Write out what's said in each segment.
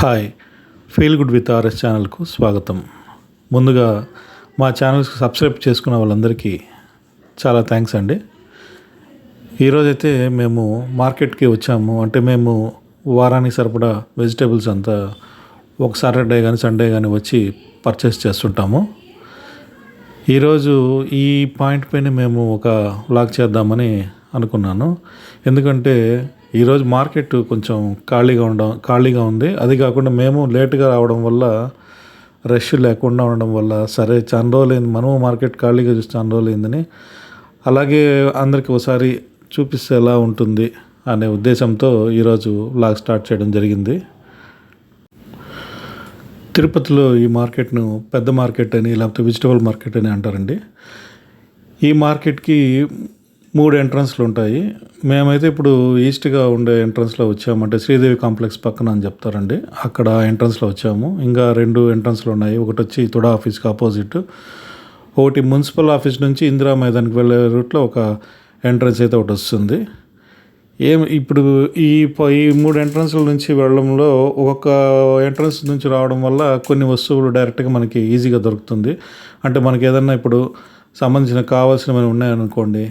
Hi, feel good with RS ఛానల్కు స్వాగతం. ముందుగా మా ఛానల్కి సబ్స్క్రైబ్ చేసుకున్న వాళ్ళందరికీ చాలా థ్యాంక్స్ అండి. ఈరోజైతే మేము మార్కెట్కి వచ్చాము. అంటే మేము వారానికి సరిపడా వెజిటేబుల్స్ అంతా ఒక సాటర్డే కానీ సండే కానీ వచ్చి పర్చేస్ చేస్తుంటాము. ఈరోజు ఈ పాయింట్ పైన మేము ఒక వ్లాగ్ చేద్దామని అనుకున్నాను. ఎందుకంటే ఈరోజు మార్కెట్ కొంచెం ఖాళీగా ఉంది. అది కాకుండా మేము లేటుగా రావడం వల్ల, రష్ లేకుండా ఉండడం వల్ల, సరే చాలా రోజులైంది, మనము మార్కెట్ ఖాళీగా చూసి చాలా రోజులైందని, అలాగే అందరికీ ఒకసారి చూపిస్తే ఎలా ఉంటుంది అనే ఉద్దేశంతో ఈరోజు వ్లాగ్ స్టార్ట్ చేయడం జరిగింది. తిరుపతిలో ఈ మార్కెట్ను పెద్ద మార్కెట్ అని, లేకపోతే వెజిటబుల్ మార్కెట్ అని అంటారండి. ఈ మార్కెట్కి 3 ఎంట్రన్స్లు ఉంటాయి. మేమైతే ఇప్పుడు ఈస్ట్గా ఉండే ఎంట్రన్స్లో వచ్చాము. అంటే శ్రీదేవి కాంప్లెక్స్ పక్కన అని చెప్తారండి, అక్కడ ఎంట్రన్స్లో వచ్చాము. ఇంకా 2 ఎంట్రన్స్లు ఉన్నాయి. ఒకటి వచ్చి తుడా ఆఫీస్కి ఆపోజిట్, ఒకటి మున్సిపల్ ఆఫీస్ నుంచి ఇందిరా మైదానికి వెళ్ళే రూట్లో ఒక ఎంట్రన్స్ అయితే ఒకటి వస్తుంది. ఇప్పుడు ఈ 3 ఎంట్రన్స్ల నుంచి వెళ్ళడంలో ఒక్కొక్క ఎంట్రన్స్ నుంచి రావడం వల్ల కొన్ని వస్తువులు డైరెక్ట్గా మనకి ఈజీగా దొరుకుతుంది. అంటే మనకి ఏదన్నా ఇప్పుడు సంబంధించిన కావాల్సినవి ఉన్నాయనుకోండి,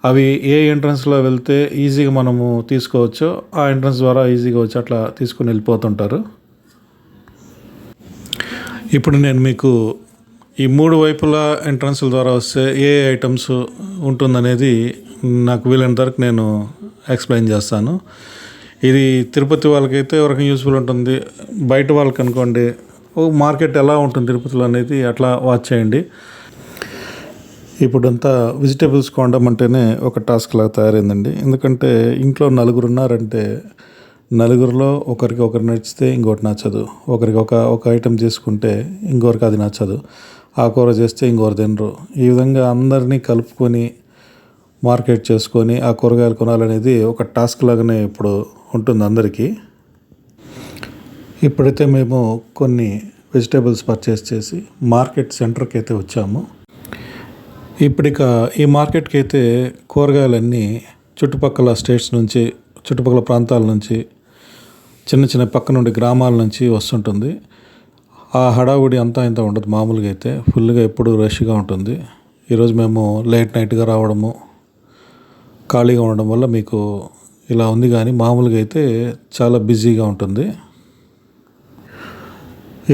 అవి ఏ ఎంట్రన్స్లో వెళ్తే ఈజీగా మనము తీసుకోవచ్చో ఆ ఎంట్రన్స్ ద్వారా ఈజీగా వచ్చి అట్లా తీసుకుని వెళ్ళిపోతుంటారు. ఇప్పుడు నేను మీకు ఈ 3 వైపులా ఎంట్రన్స్ల ద్వారా వస్తే ఏ ఐటమ్స్ ఉంటుందనేది నాకు వీలైనంత వరకు నేను ఎక్స్ప్లెయిన్ చేస్తాను. ఇది తిరుపతి వాళ్ళకైతే ఎవరికి యూస్ఫుల్ ఉంటుంది. బయట వాళ్ళకి అనుకోండి, మార్కెట్ ఎలా ఉంటుంది తిరుపతిలో అనేది అట్లా వాచ్ చేయండి. ఇప్పుడంతా వెజిటేబుల్స్ కొనడం అంటేనే ఒక టాస్క్ లాగా తయారైందండి. ఎందుకంటే ఇంట్లో 4 ఉన్నారంటే, నలుగురిలో ఒకరికి నచ్చితే ఇంకోటి నచ్చదు, ఒకరికి ఒక ఐటెం తీసుకుంటే ఇంకొకరికి అది నచ్చదు, ఆ కూర చేస్తే ఇంకొకరు తినరు. ఈ విధంగా అందరినీ కలుపుకొని మార్కెట్ చేసుకొని ఆ కూరగాయలు కొనాలనేది ఒక టాస్క్ లాగానే ఇప్పుడు ఉంటుంది అందరికీ. ఇప్పుడైతే మేము కొన్ని వెజిటేబుల్స్ పర్చేస్ చేసి మార్కెట్ సెంటర్కి అయితే వచ్చాము. ఇక ఈ మార్కెట్కి అయితే కూరగాయలన్నీ చుట్టుపక్కల స్టేట్స్ నుంచి, చుట్టుపక్కల ప్రాంతాల నుంచి, చిన్న పక్క నుండి గ్రామాల నుంచి వస్తుంటుంది. ఆ హడావుడి అంతా ఇంత ఉండదు. మామూలుగా అయితే ఫుల్గా ఎప్పుడు రష్గా ఉంటుంది. ఈరోజు మేము లేట్ నైట్గా రావడము, ఖాళీగా ఉండడం వల్ల మీకు ఇలా ఉంది. కానీ మామూలుగా అయితే చాలా బిజీగా ఉంటుంది.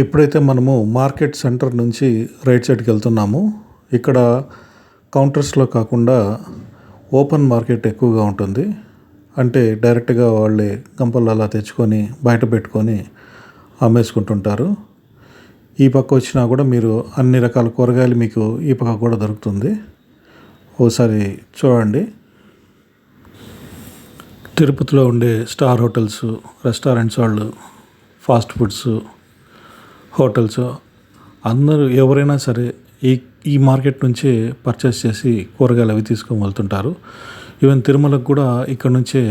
ఎప్పుడైతే మనము మార్కెట్ సెంటర్ నుంచి రైట్ సైడ్కి వెళ్తున్నాము, ఇక్కడ కౌంటర్స్లో కాకుండా ఓపెన్ మార్కెట్ ఎక్కువగా ఉంటుంది. అంటే డైరెక్ట్గా వాళ్ళే గంపలు అలా తెచ్చుకొని బయట పెట్టుకొని అమ్మేసుకుంటుంటారు. ఈ పక్క వచ్చినా కూడా మీరు అన్ని రకాల కూరగాయలు మీకు ఈ పక్క కూడా దొరుకుతుంది. ఓసారి చూడండి. తిరుపతిలో ఉండే స్టార్ హోటల్స్, రెస్టారెంట్స్ వాళ్ళు, ఫాస్ట్ ఫుడ్స్ హోటల్స్ అందరూ ఎవరైనా సరే ఈ మార్కెట్ నుంచి పర్చేస్ చేసి కూరగాయలు అవి తీసుకొని వెళ్తుంటారు. ఈవెన్ తిరుమలకు కూడా ఇక్కడ నుంచే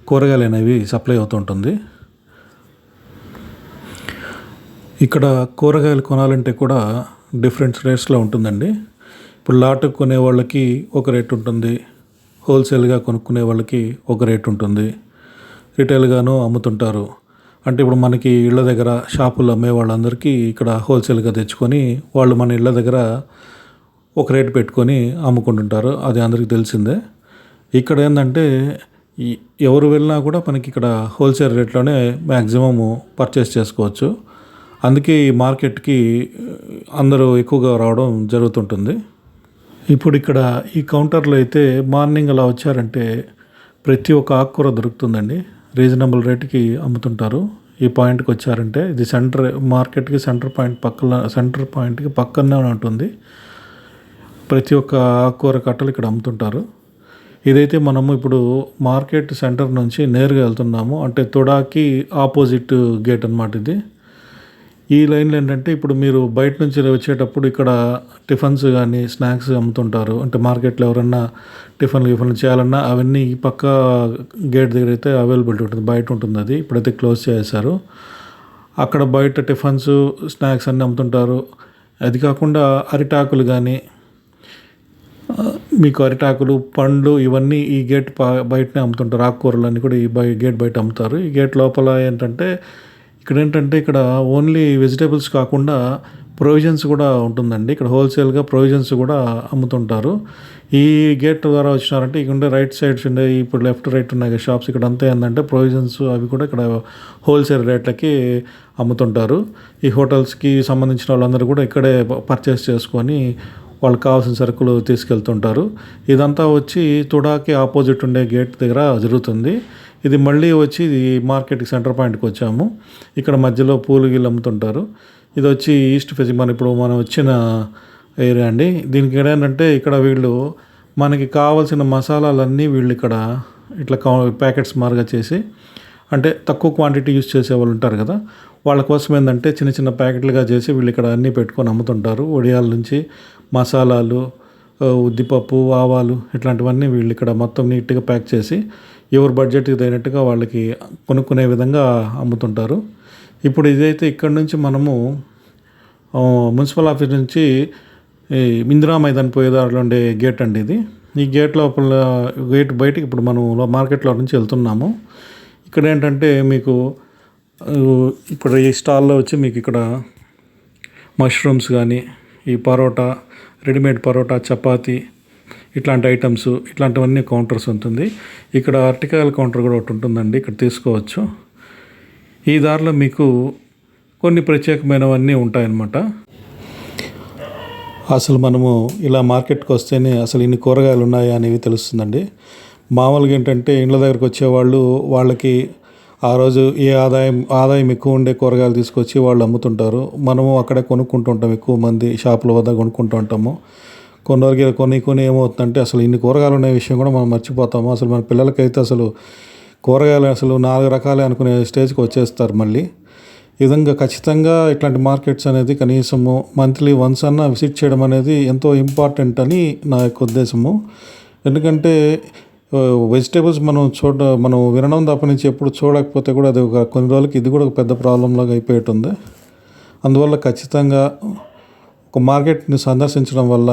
కూరగాయలు అనేవి సప్లై అవుతుంటుంది. ఇక్కడ కూరగాయలు కొనాలంటే కూడా డిఫరెంట్ రేట్స్లో ఉంటుందండి. ఇప్పుడు లాటుకు కొనే వాళ్ళకి ఒక రేట్ ఉంటుంది, హోల్సేల్గా కొనుక్కునే వాళ్ళకి ఒక రేట్ ఉంటుంది, రిటైల్గాను అమ్ముతుంటారు. అంటే ఇప్పుడు మనకి ఇళ్ళ దగ్గర షాపుల్లో అమ్మే వాళ్ళందరికీ ఇక్కడ హోల్సేల్గా తెచ్చుకొని వాళ్ళు మన ఇళ్ళ దగ్గర ఒక రేటు పెట్టుకొని అమ్ముకుంటుంటారు. అది అందరికీ తెలిసిందే. ఇక్కడ ఏంటంటే ఎవరు వెళ్ళినా కూడా మనకి ఇక్కడ హోల్సేల్ రేట్లోనే మ్యాక్సిమము పర్చేస్ చేసుకోవచ్చు. అందుకే ఈ మార్కెట్కి అందరూ ఎక్కువగా రావడం జరుగుతుంటుంది. ఇప్పుడు ఇక్కడ ఈ కౌంటర్లో అయితే మార్నింగ్ అలా వచ్చారంటే ప్రతి ఒక్క ఆకుకూర దొరుకుతుందండి. రీజనబుల్ రేటుకి అమ్ముతుంటారు. ఈ పాయింట్కి వచ్చారంటే ఇది మార్కెట్కి సెంటర్ పాయింట్కి పక్కనే ఉంటుంది. ప్రతి ఒక్క ఆకుకూర కట్టలు ఇక్కడ అమ్ముతుంటారు. ఇదైతే మనము ఇప్పుడు మార్కెట్ సెంటర్ నుంచి నేరుగా వెళ్తున్నాము. అంటే తుడాకి ఆపోజిట్ గేట్ అన్నమాట ఇది. ఈ లైన్లో ఏంటంటే ఇప్పుడు మీరు బయట నుంచి వచ్చేటప్పుడు ఇక్కడ టిఫిన్స్ కానీ స్నాక్స్ అమ్ముతుంటారు. అంటే మార్కెట్లో ఎవరన్నా టిఫిన్లు చేయాలన్నా అవన్నీ ఈ పక్క గేట్ దగ్గర అయితే అవైలబిలిటీ ఉంటుంది. బయట ఉంటుంది, అది ఇప్పుడైతే క్లోజ్ చేశారు. అక్కడ బయట టిఫిన్స్ స్నాక్స్ అన్నీ అమ్ముతుంటారు. అది కాకుండా అరిటాకులు కానీ, మీకు అరిటాకులు, పండ్లు ఇవన్నీ ఈ గేట్ బయటనే అమ్ముతుంటారు. ఆకుకూరలు అన్నీ కూడా ఈ గేట్ బయట అమ్ముతారు. ఈ గేట్ లోపల ఏంటంటే ఇక్కడ ఏంటంటే ఇక్కడ ఓన్లీ వెజిటేబుల్స్ కాకుండా ప్రొవిజన్స్ కూడా ఉంటుందండి. ఇక్కడ హోల్సేల్గా ప్రొవిజన్స్ కూడా అమ్ముతుంటారు. ఈ గేట్ ద్వారా వచ్చినారంటే ఇక్కడ రైట్ సైడ్స్ ఉండే ఇప్పుడు లెఫ్ట్ రైట్ ఉన్నాయి షాప్స్, ఇక్కడ అంతా ఏంటంటే ప్రొవిజన్స్ అవి కూడా ఇక్కడ హోల్సేల్ రేట్లకి అమ్ముతుంటారు. ఈ హోటల్స్కి సంబంధించిన వాళ్ళందరూ కూడా ఇక్కడే పర్చేస్ చేసుకొని వాళ్ళకి కావాల్సిన సరుకులు తీసుకెళ్తుంటారు. ఇదంతా వచ్చి తుడాకి ఆపోజిట్ ఉండే గేట్ దగ్గర జరుగుతుంది. ఇది మళ్ళీ వచ్చి మార్కెట్కి సెంటర్ పాయింట్కి వచ్చాము. ఇక్కడ మధ్యలో పూలు గిళ్ళు అమ్ముతుంటారు. ఇది వచ్చి ఈస్ట్ ఫేసింగ్ మనం వచ్చిన ఏరియా అండి. దీనికి ఏంటంటే ఇక్కడ వీళ్ళు మనకి కావాల్సిన మసాలాలన్నీ వీళ్ళు ఇక్కడ ఇట్లా ప్యాకెట్స్ మారుగా చేసి, అంటే తక్కువ క్వాంటిటీ యూస్ చేసే వాళ్ళు ఉంటారు కదా, వాళ్ళ కోసం ఏంటంటే చిన్న చిన్న ప్యాకెట్లుగా చేసి వీళ్ళు ఇక్కడ అన్నీ పెట్టుకొని అమ్ముతుంటారు. వడియాల నుంచి మసాలాలు, ఉద్దిపప్పు, ఆవాలు ఇట్లాంటివన్నీ వీళ్ళు ఇక్కడ మొత్తం నీట్గా ప్యాక్ చేసి ఎవరి బడ్జెట్కి తగినట్టుగా వాళ్ళకి కొనుక్కునే విధంగా అమ్ముతుంటారు. ఇప్పుడు ఇదైతే ఇక్కడ నుంచి మనము మున్సిపల్ ఆఫీస్ నుంచి ఇందిరా మైదాన్ పోయేదారిలో ఉండే గేట్ అండి ఇది. ఈ గేట్ లోపల గేట్ బయటికి ఇప్పుడు మనం మార్కెట్లో నుంచి వెళ్తున్నాము. ఇక్కడ ఏంటంటే మీకు ఇప్పుడు ఈ స్టాల్లో వచ్చి మీకు ఇక్కడ మష్రూమ్స్ కానీ, ఈ పరోటా, రెడీమేడ్ పరోటా, చపాతీ ఇట్లాంటి ఐటమ్స్ ఇట్లాంటివన్నీ కౌంటర్స్ ఉంటుంది. ఇక్కడ అరటికాయల కౌంటర్ కూడా ఒకటి ఉంటుందండి, ఇక్కడ తీసుకోవచ్చు. ఈ దారిలో మీకు కొన్ని ప్రత్యేకమైనవన్నీ ఉంటాయన్నమాట. అసలు మనము ఇలా మార్కెట్కి వస్తేనే అసలు ఇన్ని కూరగాయలు ఉన్నాయా అనేవి తెలుస్తుందండి. మామూలుగా ఏంటంటే ఇండ్ల దగ్గరకు వచ్చేవాళ్ళు వాళ్ళకి ఆ రోజు ఏ ఆదాయం ఎక్కువ ఉండే కూరగాయలు తీసుకొచ్చి వాళ్ళు అమ్ముతుంటారు. మనము అక్కడే కొనుక్కుంటూ ఉంటాం, ఎక్కువ మంది షాపుల వద్ద కొనుక్కుంటూ ఉంటాము. కొన్ని ఏమవుతుందంటే అసలు ఇన్ని కూరగాయలు ఉన్న విషయం కూడా మనం మర్చిపోతాము. అసలు మన పిల్లలకైతే అసలు కూరగాయలు అసలు 4 రకాలే అనుకునే స్టేజ్కి వచ్చేస్తారు. మళ్ళీ ఈ విధంగా ఖచ్చితంగా ఇట్లాంటి మార్కెట్స్ అనేది కనీసము మంత్లీ వన్స్ అన్న విజిట్ చేయడం అనేది ఎంతో ఇంపార్టెంట్ అని నా యొక్క ఉద్దేశము. ఎందుకంటే వెజిటేబుల్స్ మనం వినడం తప్ప నుంచి ఎప్పుడు చూడకపోతే కూడా అది కొన్ని రోజులకి ఇది కూడా ఒక పెద్ద ప్రాబ్లం లాగా అయిపోతుంది. అందువల్ల ఖచ్చితంగా ఒక మార్కెట్ని సందర్శించడం వల్ల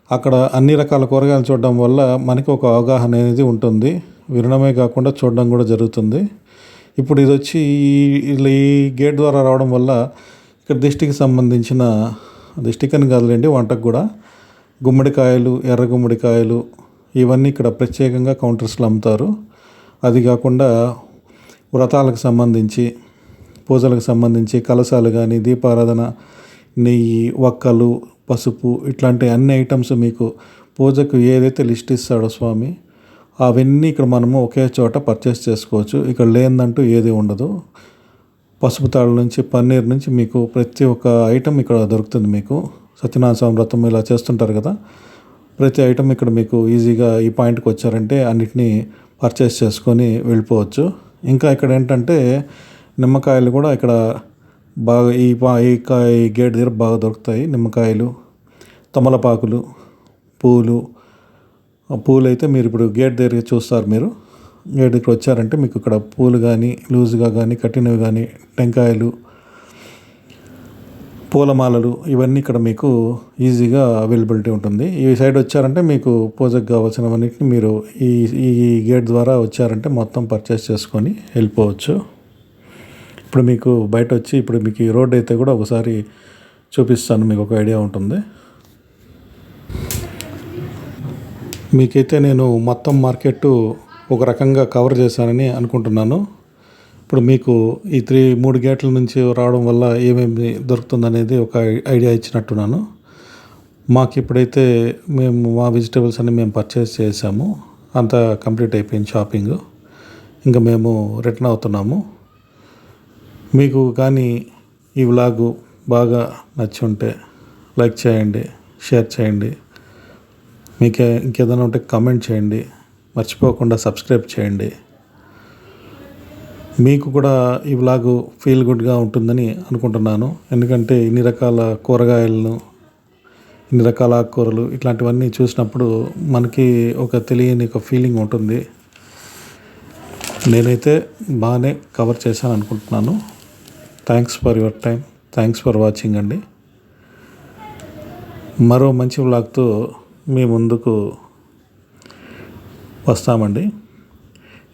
అక్కడ అన్ని రకాల కూరగాయలు చూడడం వల్ల మనకి ఒక అవగాహన అనేది ఉంటుంది. వినడమే కాకుండా చూడడం కూడా జరుగుతుంది. ఇప్పుడు ఇది వచ్చి ఈ గేట్ ద్వారా రావడం వల్ల ఇక్కడ దిష్టికి సంబంధించిన, దిష్టికి అని కాదులేండి, వంటకు కూడా గుమ్మడికాయలు, ఎర్ర గుమ్మడికాయలు ఇవన్నీ ఇక్కడ ప్రత్యేకంగా కౌంటర్స్లో అమ్ముతారు. అది కాకుండా వ్రతాలకు సంబంధించి, పూజలకు సంబంధించి కలశాలు కానీ, దీపారాధన, నెయ్యి, వక్కలు, పసుపు ఇట్లాంటి అన్ని ఐటమ్స్ మీకు పూజకు ఏదైతే లిస్ట్ ఇస్తాడో స్వామి అవన్నీ ఇక్కడ మనము ఒకే చోట పర్చేస్ చేసుకోవచ్చు. ఇక్కడ లేదంటూ ఏది ఉండదు. పసుపు తాళ్ళ నుంచి, పన్నీర్ నుంచి మీకు ప్రతి ఒక్క ఐటమ్ ఇక్కడ దొరుకుతుంది. మీకు సత్యనారాయణ స్వామి వ్రతం ఇలా చేస్తుంటారు కదా, ప్రతి ఐటమ్ ఇక్కడ మీకు ఈజీగా ఈ పాయింట్కి వచ్చారంటే అన్నిటినీ పర్చేస్ చేసుకొని వెళ్ళిపోవచ్చు. ఇంకా ఇక్కడ ఏంటంటే నిమ్మకాయలు కూడా ఇక్కడ బాగా ఈ గేట్ దగ్గర బాగా దొరుకుతాయి. నిమ్మకాయలు, తమలపాకులు, పూలు అయితే మీరు ఇప్పుడు గేట్ దగ్గర చూస్తారు. మీరు గేట్ దగ్గర వచ్చారంటే మీకు ఇక్కడ పూలు కానీ, లూజ్గా కానీ, కట్టినవి కానీ, టెంకాయలు, పూలమాలలు ఇవన్నీ ఇక్కడ మీకు ఈజీగా అవైలబిలిటీ ఉంటుంది. ఈ సైడ్ వచ్చారంటే మీకు పూజకు కావాల్సినవన్నిటిని మీరు ఈ గేట్ ద్వారా వచ్చారంటే మొత్తం పర్చేస్ చేసుకొని వెళ్ళిపోవచ్చు. ఇప్పుడు మీకు బయట వచ్చి ఇప్పుడు మీకు ఈ రోడ్ అయితే కూడా ఒకసారి చూపిస్తాను, మీకు ఒక ఐడియా ఉంటుంది. మీకైతే నేను మొత్తం మార్కెట్ ఒక రకంగా కవర్ చేశానని అనుకుంటున్నాను. ఇప్పుడు మీకు ఈ 3 గేట్ల నుంచి రావడం వల్ల ఏమేమి దొరుకుతుందనేది ఒక ఐడియా ఇచ్చినట్టున్నాను. మాకు ఇప్పుడైతే మా వెజిటేబుల్స్ అన్ని మేము పర్చేస్ చేసాము, అంతా కంప్లీట్ అయిపోయింది షాపింగ్. ఇంకా మేము రిటర్న్ అవుతున్నాము. మీకు కానీ ఈ వ్లాగు బాగా నచ్చి ఉంటే లైక్ చేయండి, షేర్ చేయండి. మీకు ఇంకేదైనా ఉంటే కామెంట్ చేయండి. మర్చిపోకుండా సబ్స్క్రైబ్ చేయండి. మీకు కూడా ఈ వ్లాగు ఫీల్ గుడ్గా ఉంటుందని అనుకుంటున్నాను. ఎందుకంటే ఇన్ని రకాల కూరగాయలను, ఇన్ని రకాల ఆకుకూరలు ఇట్లాంటివన్నీ చూసినప్పుడు మనకి ఒక తెలియని ఒక ఫీలింగ్ ఉంటుంది. నేనైతే బాగానే కవర్ చేశాను అనుకుంటున్నాను. Thanks for your time. Thanks for watching అండి. మరో మంచి వ్లాగ్తో మీ ముందుకు వస్తామండి.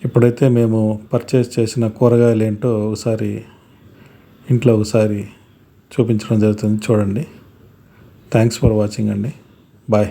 ఇప్పుడైతే మేము పర్చేస్ చేసిన కూరగాయలు ఏంటో ఒకసారి ఇంట్లో ఒకసారి చూపించడం జరుగుతుంది, చూడండి. థ్యాంక్స్ ఫర్ వాచింగ్ అండి. బాయ్.